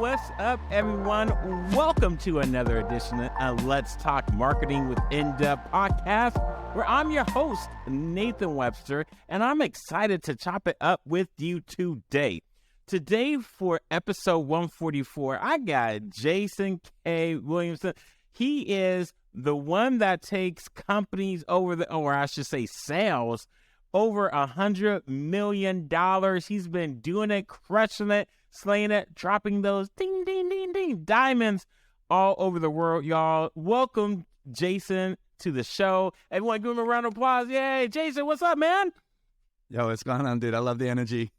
What's up, everyone? Welcome to another edition of Let's Talk Marketing with In-Depth podcast, where I'm your host, Nathan Webster, and I'm excited to chop it up with you today. Today, for episode 144, I got Jason K Williamson. He is the one that takes companies sales over $100 million. He's been doing it, crushing it, slaying it, dropping those ding, ding, ding, ding diamonds all over the world, y'all. Welcome, Jason, to the show. Everyone give him a round of applause. Yay, Jason, what's up, man? Yo, what's going on, dude? I love the energy.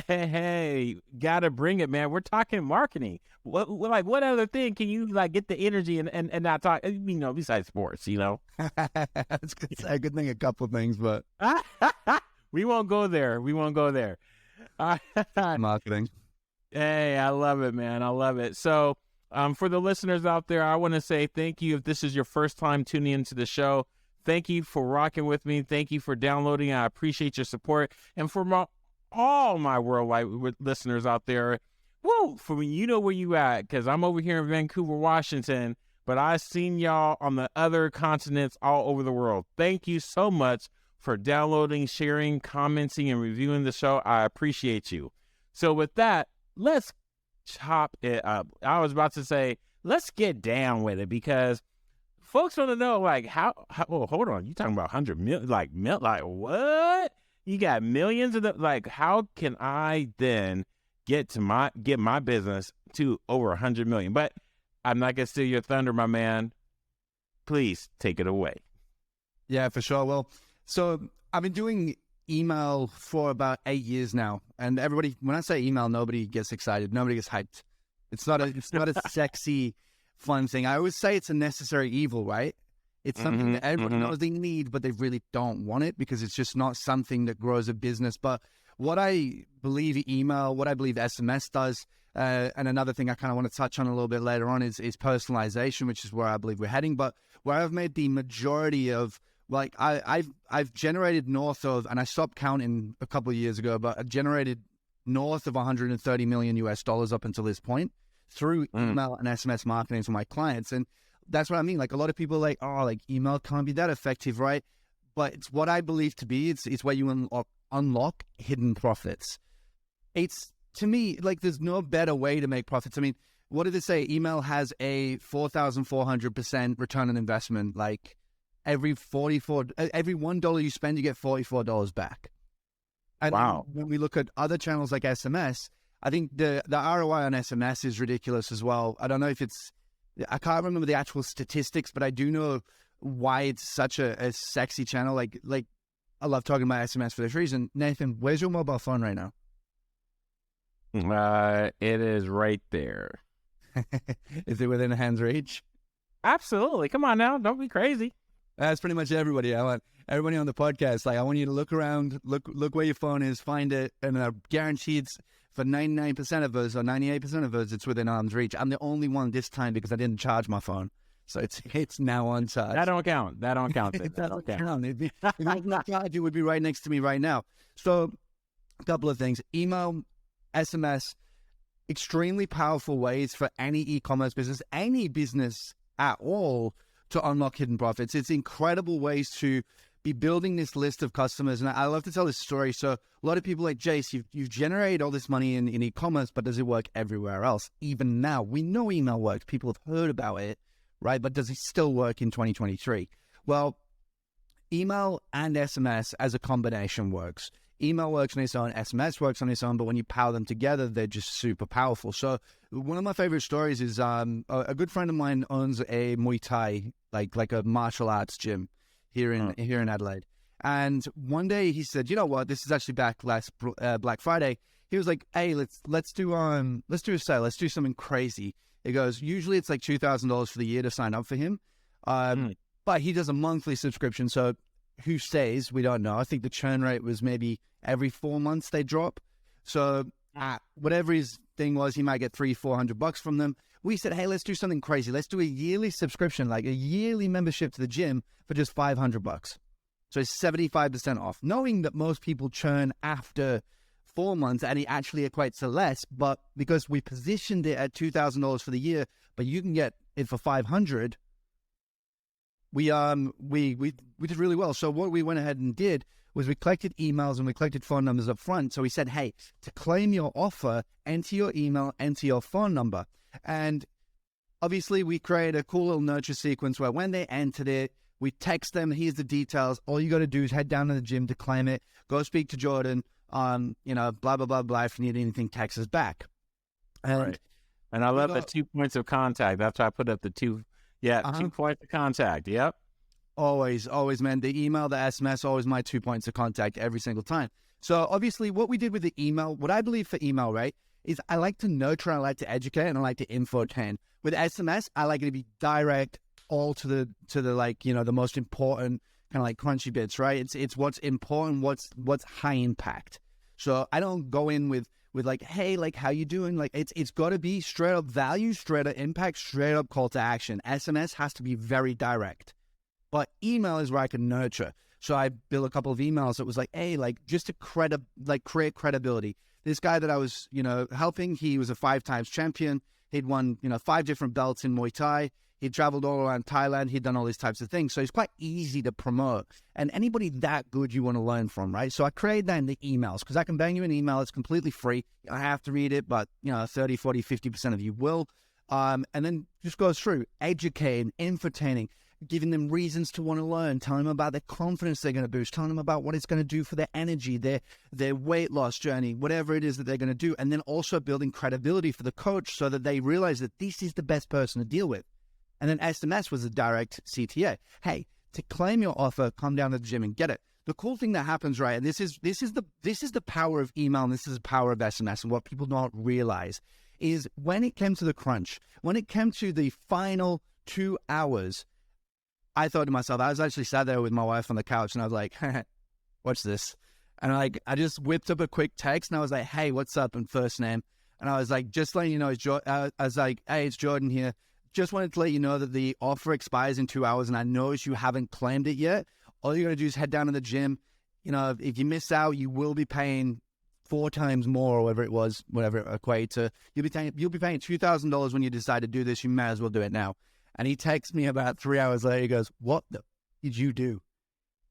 Hey, gotta bring it, man. We're talking marketing. What other thing can you get the energy and not talk, besides sports, It's good thing, a couple of things, but we won't go there. Marketing. Hey, I love it, man. I love it. So for the listeners out there, I want to say thank you. If this is your first time tuning into the show, thank you for rocking with me. Thank you for downloading. I appreciate your support. And for all my worldwide listeners out there, for me, you know where you at, because I'm over here in Vancouver, Washington, but I've seen y'all on the other continents all over the world. Thank you so much for downloading, sharing, commenting, and reviewing the show. I appreciate you. So with that, let's chop it up. I was about to say, let's get down with it, because folks want to know, how hold on, you talking about 100 million, what? You got millions of them. How can I then get my business to over 100 million? But I'm not gonna steal your thunder, my man. Please take it away. Yeah, for sure. Well, so I've been doing email for about 8 years now, and everybody, when I say email, nobody gets excited, nobody gets hyped. It's not a sexy, fun thing. I always say it's a necessary evil, right? It's something that everybody knows they need, but they really don't want it because it's just not something that grows a business. But what I believe email, what I believe SMS does, and another thing I kind of want to touch on a little bit later on is personalization, which is where I believe we're heading. But where I've made the majority of, I've generated north of, and I stopped counting a couple of years ago, but I generated north of $130 million US up until this point through email and SMS marketing for my clients. And that's what I mean. A lot of people are email can't be that effective, right? But it's what I believe to be. It's where you unlock hidden profits. It's, to me, there's no better way to make profits. I mean, what did it say? Email has a 4,400% return on investment. Every $1 you spend, you get $44 back. And wow. When we look at other channels like SMS, I think the ROI on SMS is ridiculous as well. I don't know if I can't remember the actual statistics, but I do know why it's such a sexy channel. I love talking about SMS for this reason. Nathan, where's your mobile phone right now? It is right there. Is it within a hand's reach? Absolutely. Come on now. Don't be crazy. That's pretty much everybody. I want everybody on the podcast. I want you to look around, look where your phone is, find it, and I guarantee it's for 99% of us or 98% of us, it's within arm's reach. I'm the only one this time because I didn't charge my phone. So it's now on charge. That don't count. It don't count. If it was not charged, it would be right next to me right now. So a couple of things. Email, SMS, extremely powerful ways for any e-commerce business, any business at all, to unlock hidden profits. It's incredible ways to be building this list of customers. And I love to tell this story. So a lot of people Jace, you've generated all this money in e-commerce, but does it work everywhere else? Even now, we know email works. People have heard about it, right? But does it still work in 2023? Well, email and SMS as a combination works. Email works on its own, SMS works on its own, but when you power them together, they're just super powerful. So one of my favorite stories is a good friend of mine owns a Muay Thai, like a martial arts gym here in Adelaide. And one day he said, you know what, this is actually back last Black Friday. He was like, hey, let's do a sale. Let's do something crazy. He goes, usually it's like $2,000 for the year to sign up for him. But he does a monthly subscription. So who stays? We don't know. I think the churn rate was maybe every 4 months they drop. So whatever his thing was, he might get $300-400 from them. We said, hey, let's do something crazy. Let's do a yearly subscription, like a yearly membership to the gym for just $500. So it's 75% off, knowing that most people churn after 4 months, and it actually equates to less. But because we positioned it at $2,000 for the year, but you can get it for $500, we did really well. So what we went ahead and did was we collected emails and we collected phone numbers up front. So we said, hey, to claim your offer, enter your email, enter your phone number. And obviously we created a cool little nurture sequence where when they entered it, we text them, here's the details. All you got to do is head down to the gym to claim it. Go speak to Jordan. Blah, blah, blah, blah. If you need anything, text us back. And, right. And I love the 2 points of contact. That's why I put up the 2 2 points of contact. Yep. Always, man. The email, the SMS, always my 2 points of contact every single time. So obviously what we did with the email, what I believe for email, right, is I like to nurture, I like to educate, and I like to infotain. With SMS, I like it to be direct, all to the the most important kind of like crunchy bits, right? It's what's important, what's high impact. So I don't go in with like, hey, like, how you doing? Like, it's got to be straight up value, straight up impact, straight up call to action. SMS has to be very direct. But email is where I can nurture. So I built a couple of emails that was like, hey, like, just to create credibility. This guy that I was, helping, he was a 5-time champion. He'd won, 5 different belts in Muay Thai. He'd traveled all around Thailand. He'd done all these types of things. So he's quite easy to promote. And anybody that good you want to learn from, right? So I created that in the emails because I can bang you an email. It's completely free. I have to read it, but, 30, 40, 50% of you will. And then just goes through educating, infotaining, giving them reasons to want to learn, telling them about their confidence they're going to boost, telling them about what it's going to do for their energy, their weight loss journey, whatever it is that they're going to do. And then also building credibility for the coach so that they realize that this is the best person to deal with. And then SMS was a direct CTA. Hey, to claim your offer, come down to the gym and get it. The cool thing that happens, right, and this is the power of email and this is the power of SMS, and what people don't realize is when it came to the crunch, when it came to the final 2 hours, I thought to myself, I was actually sat there with my wife on the couch and I was like, watch this. And I just whipped up a quick text and I was like, hey, what's up? And first name. And I was like, just letting you know, I was like, hey, it's Jordan here. Just wanted to let you know that the offer expires in 2 hours and I noticed you haven't claimed it yet. All you got to do is head down to the gym. If you miss out, you will be paying 4 times more or whatever it equates to. You'll be paying $2,000 when you decide to do this. You may as well do it now. And he texts me about 3 hours later. He goes, what did you do?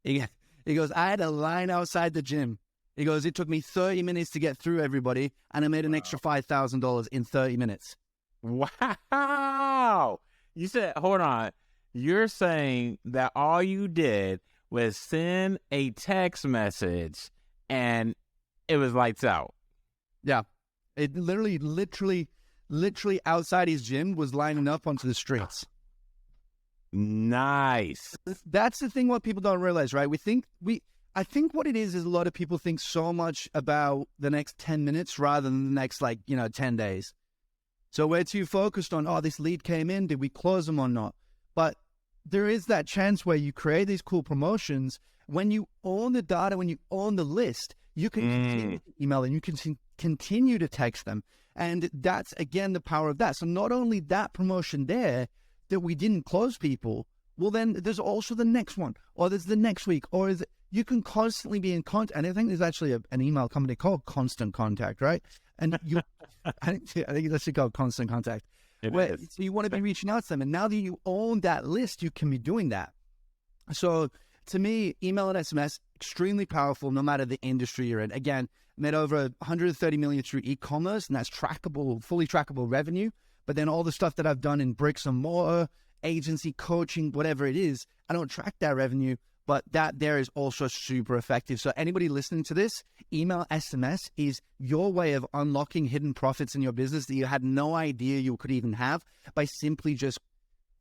He goes, I had a line outside the gym. He goes, it took me 30 minutes to get through everybody, and I made an extra $5,000 in 30 minutes. Wow. You said, hold on. You're saying that all you did was send a text message, and it was lights out. Yeah. It literally outside his gym was lining up onto the streets. Nice. That's the thing what people don't realize, right? I think what it is a lot of people think so much about the next 10 minutes rather than the next 10 days. So we're too focused on, this lead came in, did we close them or not? But there is that chance where you create these cool promotions. When you own the data, when you own the list, you can continue to email and you can continue to text them. And that's, again, the power of that. So not only that promotion there that we didn't close people, well, then there's also the next one, or there's the next week, or you can constantly be in contact. And I think there's actually an email company called Constant Contact, right? And I think it's actually called Constant Contact. So you want to be reaching out to them. And now that you own that list, you can be doing that. So to me, email and SMS, extremely powerful no matter the industry you're in. Again, made over 130 million through e-commerce, and that's trackable, fully trackable revenue. But then all the stuff that I've done in bricks and mortar, agency, coaching, whatever it is, I don't track that revenue, but that there is also super effective. So anybody listening to this, email, SMS is your way of unlocking hidden profits in your business that you had no idea you could even have by simply just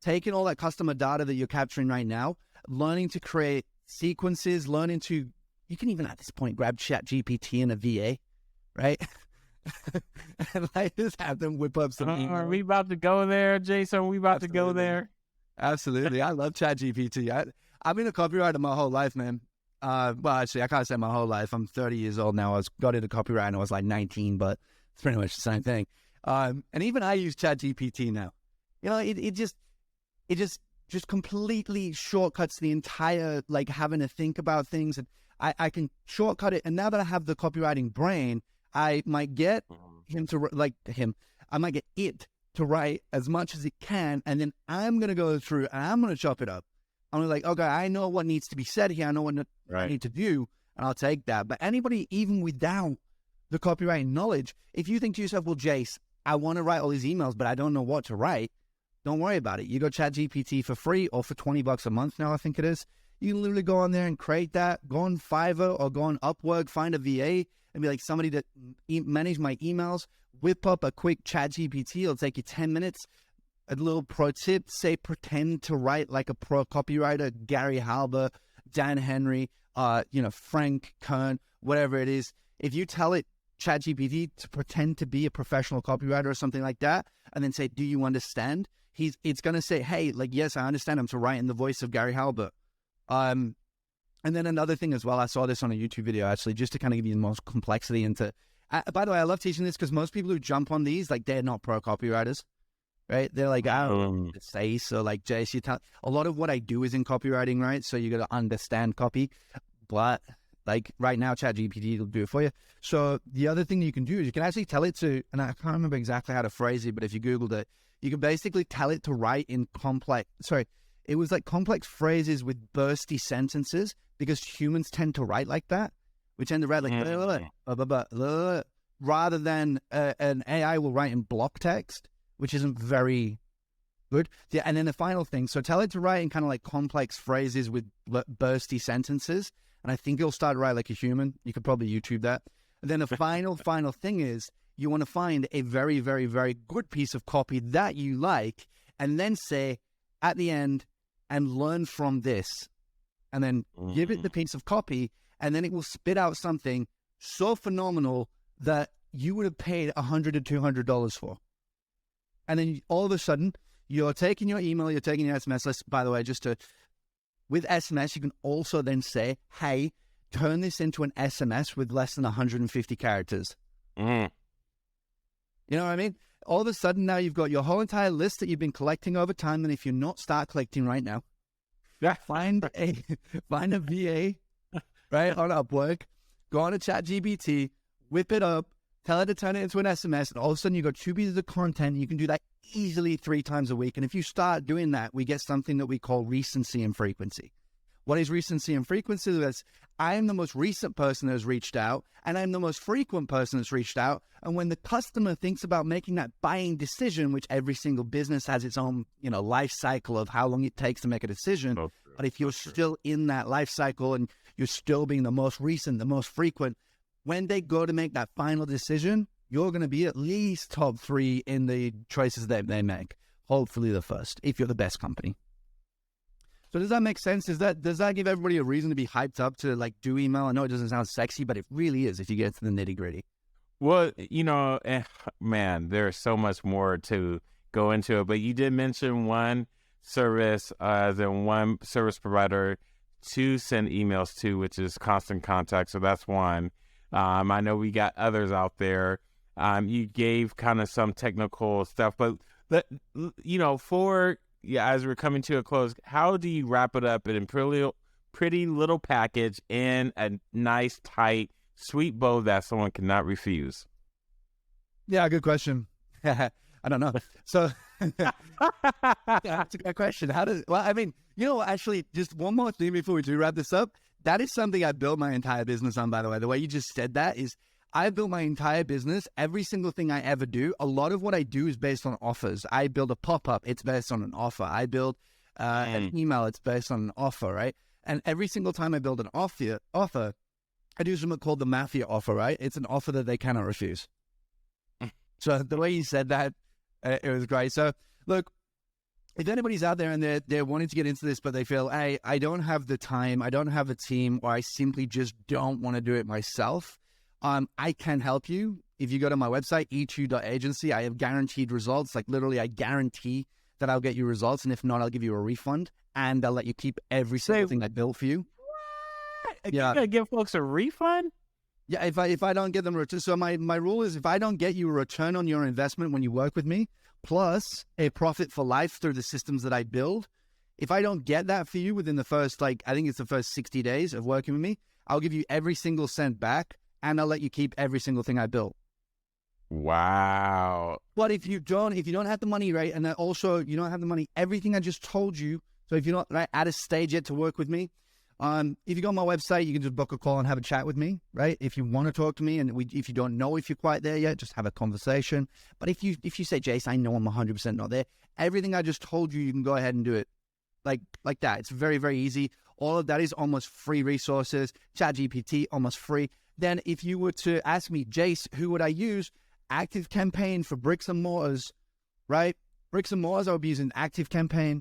taking all that customer data that you're capturing right now, learning to create sequences, you can even at this point grab ChatGPT and a VA, right? And just have them whip up some email. Are we about to go there, Jason? Are we about to go there? Absolutely. I love ChatGPT. I've been a copywriter my whole life, man. Well, actually, I can't say my whole life. I'm 30 years old now. I got into copywriting when I was 19, but it's pretty much the same thing. And even I use ChatGPT now. It just completely shortcuts the entire, having to think about things. And I can shortcut it. And now that I have the copywriting brain, I might get I might get it to write as much as it can. And then I'm going to go through and I'm going to chop it up. I'm like, okay, I know what needs to be said here. I know what I need to do, and I'll take that. But anybody, even without the copywriting knowledge, if you think to yourself, well, Jace, I want to write all these emails, but I don't know what to write, don't worry about it. You go ChatGPT for free or for $20 a month now, I think it is. You can literally go on there and create that. Go on Fiverr or go on Upwork, find a VA and be like, somebody that manage my emails, whip up a quick ChatGPT. It'll take you 10 minutes. A little pro tip, say pretend to write like a pro copywriter, Gary Halber, Dan Henry, Frank Kern, whatever it is. If you tell it, ChatGPT, to pretend to be a professional copywriter or something like that, and then say, do you understand? It's going to say, hey, like, yes, I understand. I'm to write in the voice of Gary Halber. And then another thing as well, I saw this on a YouTube video, actually, just to kind of give you the most complexity into, by the way, I love teaching this because most people who jump on these, like, they're not pro copywriters. Right? They're like, I don't know what to say. So like, Jace, a lot of what I do is in copywriting, right? So you got to understand copy. But like right now, ChatGPT will do it for you. So the other thing you can do is you can actually tell it to, and I can't remember exactly how to phrase it, but if you Googled it, you can basically tell it to write in complex phrases with bursty sentences, because humans tend to write like that. We tend to write like, rather than an AI will write in block text, which isn't very good. Yeah, and then the final thing, so tell it to write in kind of like complex phrases with bursty sentences, and I think it'll start to write like a human. You could probably YouTube that. And then the final thing is you want to find a very, very, very good piece of copy that you like, and then say at the end, and learn from this, and then give it the piece of copy, and then it will spit out something so phenomenal that you would have paid $100 to $200 for. And then all of a sudden, you're taking your email, you're taking your SMS list. By the way, with SMS, you can also then say, hey, turn this into an SMS with less than 150 characters. You know what I mean? All of a sudden, now you've got your whole entire list that you've been collecting over time. And if you're not, start collecting right now. Find a VA, right, on Upwork, go on to ChatGPT, whip it up, tell it to turn it into an SMS, and all of a sudden you got 2 pieces of content. You can do that easily 3 times a week. And if you start doing that, we get something that we call recency and frequency. What is recency and frequency? That's I am the most recent person that has reached out, and I'm the most frequent person that's reached out. And when the customer thinks about making that buying decision, which every single business has its own, life cycle of how long it takes to make a decision. But if you're still in that life cycle and you're still being the most recent, the most frequent, when they go to make that final decision, you're going to be at least top 3 in the choices that they make. Hopefully the first, if you're the best company. So does that make sense? Does that give everybody a reason to be hyped up to like do email? I know it doesn't sound sexy, but it really is if you get to the nitty gritty. Well, man, there's so much more to go into it. But you did mention one service, one service provider to send emails to, which is Constant Contact. So that's one. I know we got others out there. You gave kind of some technical stuff, but as we're coming to a close, how do you wrap it up in a pretty little package in a nice, tight, sweet bow that someone cannot refuse? Yeah, good question. I don't know. So that's a good question. Actually, just one more thing before we do wrap this up. That is something I built my entire business on, by the way. The way you just said that is I built my entire business. Every single thing I ever do, a lot of what I do is based on offers. I build a pop-up. It's based on an offer. I build an email. It's based on an offer, right? And every single time I build an offer, I do something called the Mafia offer, right? It's an offer that they cannot refuse. So the way you said that, it was great. So look, if anybody's out there and they're wanting to get into this, but they feel, hey, I don't have the time, I don't have a team, or I simply just don't want to do it myself, I can help you. If you go to my website, e2.agency, I have guaranteed results. Like literally, I guarantee that I'll get you results. And if not, I'll give you a refund and I'll let you keep every single thing I built for you. What? Yeah. You're going to give folks a refund? Yeah, if I don't get them a return. So my rule is if I don't get you a return on your investment when you work with me, plus a profit for life through the systems that I build, if I don't get that for you within the first, I think it's the first 60 days of working with me, I'll give you every single cent back, and I'll let you keep every single thing I built. Wow. But if you don't have the money, right, and then also you don't have the money, everything I just told you, so if you're not at a stage yet to work with me, if you go on my website, you can just book a call and have a chat with me, right? If you want to talk to me, and if you don't know if you're quite there yet, just have a conversation. But if you say, Jason, I know I'm 100% not there, everything I just told you, you can go ahead and do it like that. It's very, very easy. All of that is almost free resources. ChatGPT, almost free. Then if you were to ask me, Jace, who would I use? ActiveCampaign for bricks and mortars, right? Bricks and mortars, I would be using ActiveCampaign,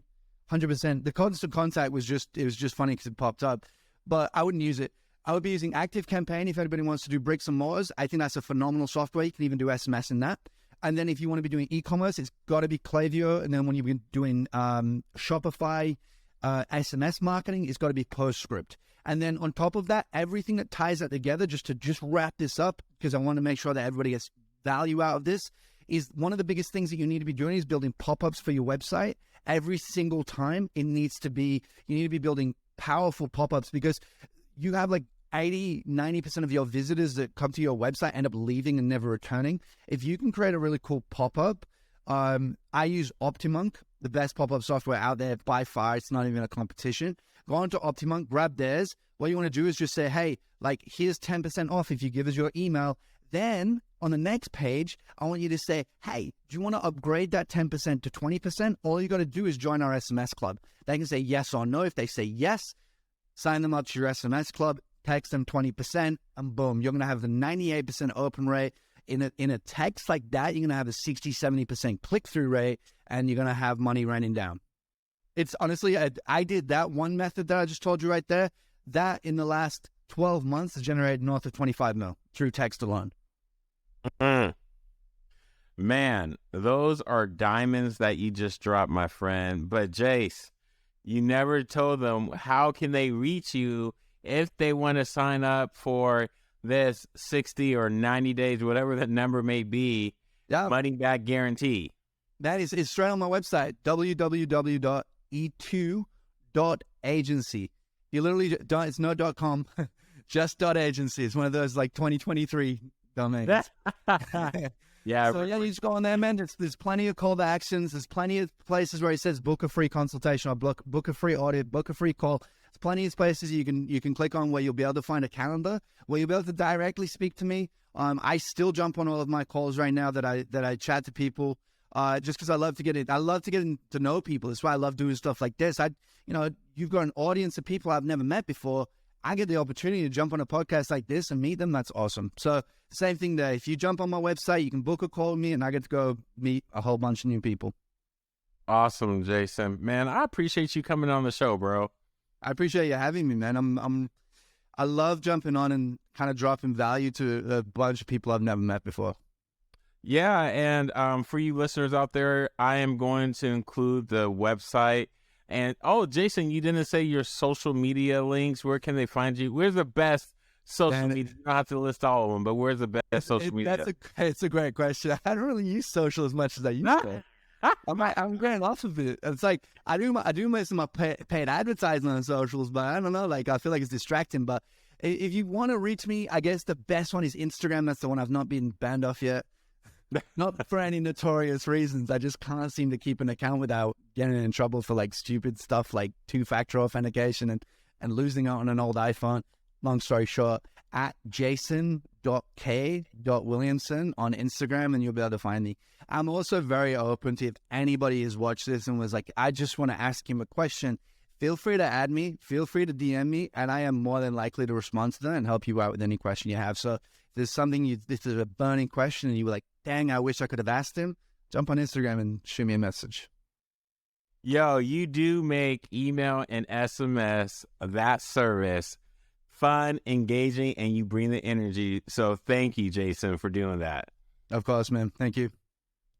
100%. The constant contact was just funny because it popped up, but I wouldn't use it. I would be using ActiveCampaign if anybody wants to do bricks and mortars. I think that's a phenomenal software. You can even do SMS in that. And then if you want to be doing e-commerce, it's got to be Klaviyo. And then when you're doing Shopify, SMS marketing, it's got to be Postscript. And then on top of that, everything that ties that together, just to wrap this up, because I want to make sure that everybody gets value out of this, is one of the biggest things that you need to be doing is building pop-ups for your website. Every single time you need to be building powerful pop-ups, because you have like 80-90% of your visitors that come to your website end up leaving and never returning. If you can create a really cool pop-up, I use OptiMonk, the best pop-up software out there by far. It's not even a competition. Go on to OptiMonk, grab theirs. What you want to do is just say, hey, like, here's 10% off if you give us your email. Then on the next page, I want you to say, hey, do you want to upgrade that 10% to 20%? All you got to do is join our SMS club. They can say yes or no. If they say yes, sign them up to your SMS club, text them 20%, and boom, you're going to have the 98% open rate. In a text like that, you're going to have a 60-70% click-through rate, and you're going to have money running down. It's honestly, I did that one method that I just told you right there. That in the last 12 months has generated north of 25 mil through text alone. Man, those are diamonds that you just dropped, my friend. But Jace, you never told them how can they reach you if they want to sign up for this 60 or 90 days, whatever that number may be, money back guarantee. That is, it's straight on my website, www.e2.agency. You literally don't, it's no .com, just .agency. It's one of those like 2023 domains. Yeah. So yeah, you just go on there, man. There's plenty of call to actions. There's plenty of places where it says book a free consultation or book a free audit, book a free call. There's plenty of places you can click on where you'll be able to find a calendar, where you'll be able to directly speak to me. I still jump on all of my calls right now that I chat to people, just because I love to get to know people. That's why I love doing stuff like this. You've got an audience of people I've never met before. I get the opportunity to jump on a podcast like this and meet them. That's awesome. So same thing there. If you jump on my website, you can book a call with me, and I get to go meet a whole bunch of new people. Awesome, Jason. Man, I appreciate you coming on the show, bro. I appreciate you having me, man. I love jumping on and kind of dropping value to a bunch of people I've never met before. Yeah, and for you listeners out there, I am going to include the website. And, Jason, you didn't say your social media links. Where can they find you? Where's the best social media? You don't have to list all of them, but where's the best social media? It's a great question. I don't really use social as much as I used to. I'm getting off of it. It's like I do most of my paid advertising on socials, but I don't know. Like I feel like it's distracting. But if you want to reach me, I guess the best one is Instagram. That's the one I've not been banned off yet. Not for any notorious reasons. I just can't seem to keep an account without getting in trouble for like stupid stuff like 2-factor authentication and losing out on an old iPhone. Long story short, at Jason.K.Williamson on Instagram, and you'll be able to find me. I'm also very open to if anybody has watched this and was like, I just want to ask him a question, feel free to add me, feel free to DM me, and I am more than likely to respond to them and help you out with any question you have. So if there's something this is a burning question and you were like, dang, I wish I could have asked him, jump on Instagram and shoot me a message. Yo, you do make email and SMS, that service, fun, engaging, and you bring the energy. So thank you, Jason, for doing that. Of course, man. Thank you.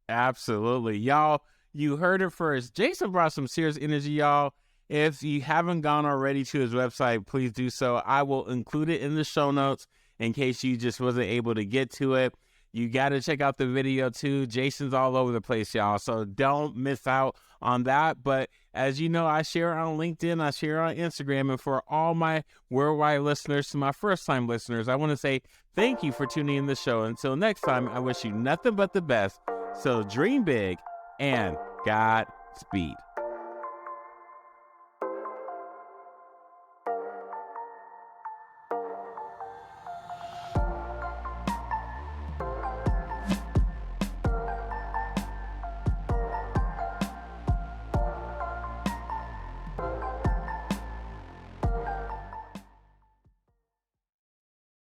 Absolutely. Y'all, you heard it first. Jason brought some serious energy, y'all. If you haven't gone already to his website, please do so. I will include it in the show notes in case you just wasn't able to get to it. You got to check out the video too. Jason's all over the place, y'all. So don't miss out on that. But as you know, I share on LinkedIn, I share on Instagram. And for all my worldwide listeners, to my first-time listeners, I want to say thank you for tuning in the show. Until next time, I wish you nothing but the best. So dream big and Godspeed.